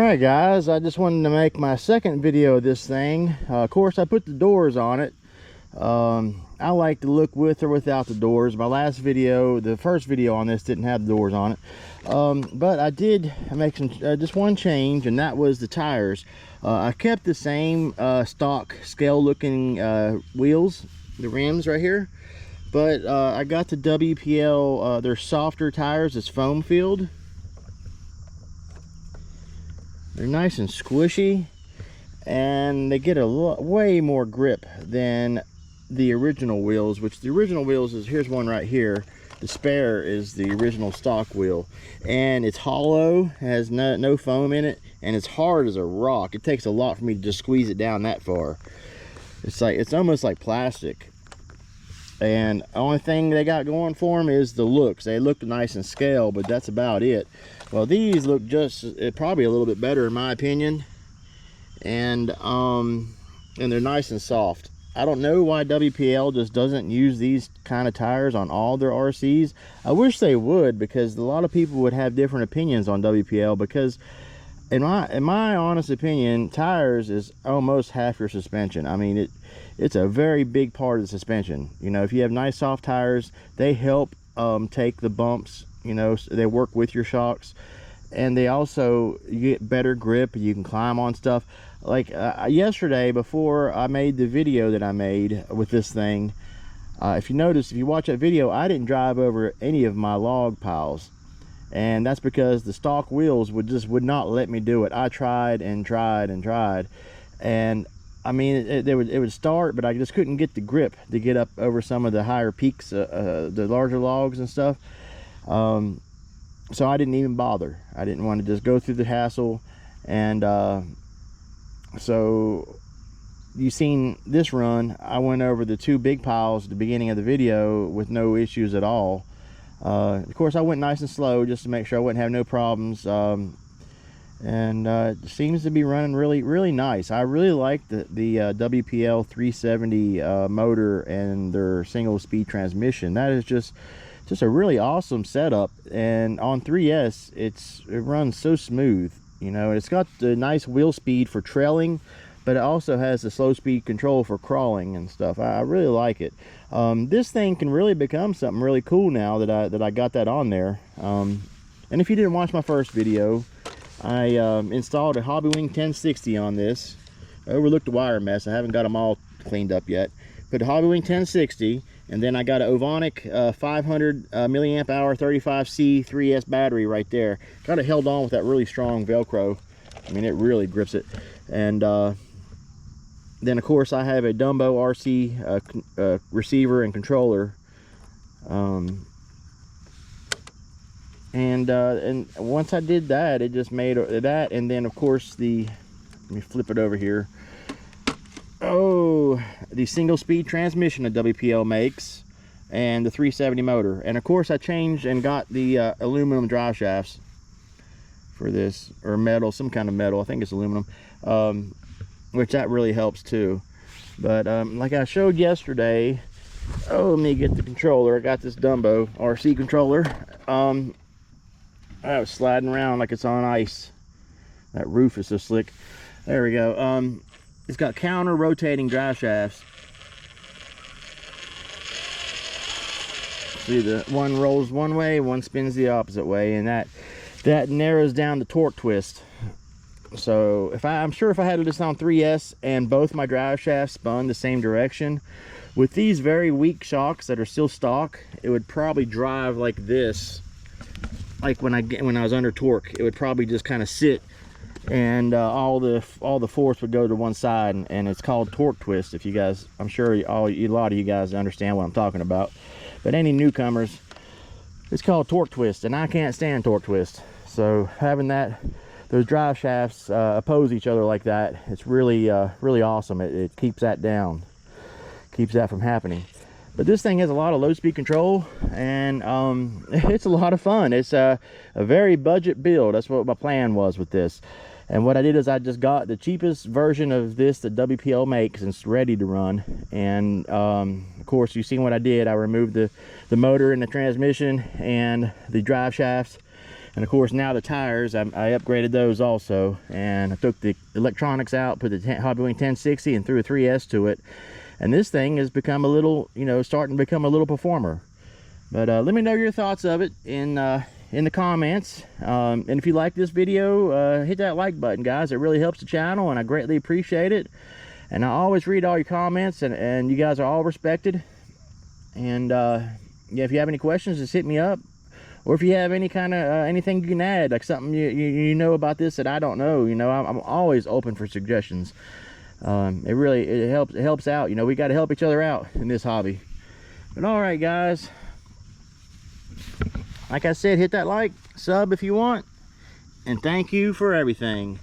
Alright guys, I just wanted to make my second video of this thing. Of course I put the doors on it. I like to look with or without the doors. My last video, the first video on this, didn't have the doors on it. But I did make some just one change, and that was the tires. I kept the same stock scale looking wheels, the rims right here, but I got the WPL, they're softer tires. It's foam filled. They're nice and squishy, and they get a way more grip than the original wheels, which the original wheels is, here's one right here. The spare is the original stock wheel, and it's hollow, has no foam in it, and it's hard as a rock. It takes a lot for me to just squeeze it down that far. It's almost like plastic. And the only thing they got going for them is the looks. They look nice and scale, but that's about it. Well, these look just probably a little bit better in my opinion, and they're nice and soft. I don't know why WPL just doesn't use these kind of tires on all their RCs. I wish they would, because a lot of people would have different opinions on WPL, because in my honest opinion, tires is almost half your suspension. I mean, it's a very big part of the suspension. You know, if you have nice soft tires, they help take the bumps. You know, they work with your shocks, and they also, you get better grip. You can climb on stuff. Like yesterday, before I made the video that I made with this thing, if you notice, if you watch that video, I didn't drive over any of my log piles, and that's because the stock wheels would not let me do it. I tried and tried and tried, and I mean, it would start, but I just couldn't get the grip to get up over some of the higher peaks, the larger logs and stuff. So I didn't even bother. I didn't want to just go through the hassle. And so you've seen this run. I went over the two big piles at the beginning of the video with no issues at all. Of course, I went nice and slow just to make sure I wouldn't have no problems. And it seems to be running really nice. I really like the WPL 370 motor and their single speed transmission. That is just a really awesome setup, and on 3S it runs so smooth. You know, it's got the nice wheel speed for trailing, but it also has the slow speed control for crawling and stuff. I really like it. This thing can really become something really cool now that I got that on there. And if you didn't watch my first video, I installed a Hobbywing 1060 on this. I overlooked the wire mess. I haven't got them all cleaned up yet. Put a Hobbywing 1060, and then I got an Ovonic 500 milliamp hour 35C 3S battery right there. Got it held on with that really strong Velcro. I mean, it really grips it. And then of course I have a DumboRC receiver and controller. And once I did that, it just made that. And then of course let me flip it over here. Oh, the single speed transmission that WPL makes, and the 370 motor. And of course I changed and got the aluminum drive shafts for this, or metal, some kind of metal. I think it's aluminum, which that really helps too. But like I showed yesterday, let me get the controller. I got this DumboRC controller. I was sliding around like it's on ice. That roof is so slick. There we go. It's got counter rotating drive shafts. See, the one rolls one way, one spins the opposite way, and that narrows down the torque twist. So I'm sure if I had this on 3S and both my drive shafts spun the same direction, with these very weak shocks that are still stock, it would probably drive like this. Like when I was under torque, it would probably just kind of sit, and all the force would go to one side, and it's called torque twist. If you guys, I'm sure a lot of you guys understand what I'm talking about, but any newcomers, it's called torque twist, and I can't stand torque twist. So having those drive shafts oppose each other like that, it's really awesome. It keeps that down, keeps that from happening. But this thing has a lot of low speed control, and it's a lot of fun. It's a very budget build. That's what my plan was with this. And what I did is I just got the cheapest version of this that WPL makes, and it's ready to run. And of course, you've seen what I did. I removed the motor and the transmission and the drive shafts, And of course now the tires, I upgraded those also, and I took the electronics out, put the Hobbywing 1060 and threw a 3S to it, and this thing has become a little, you know, starting to become a little performer. But let me know your thoughts of it in the comments, and if you like this video, hit that like button, guys. It really helps the channel and I greatly appreciate it. And I always read all your comments, and you guys are all respected. And yeah, if you have any questions, just hit me up. Or if you have any kind of anything you can add, like something you know about this that I don't know, you know, I'm always open for suggestions. It helps out. You know, we got to help each other out in this hobby. But all right, guys, like I said, hit that like, sub if you want, and thank you for everything.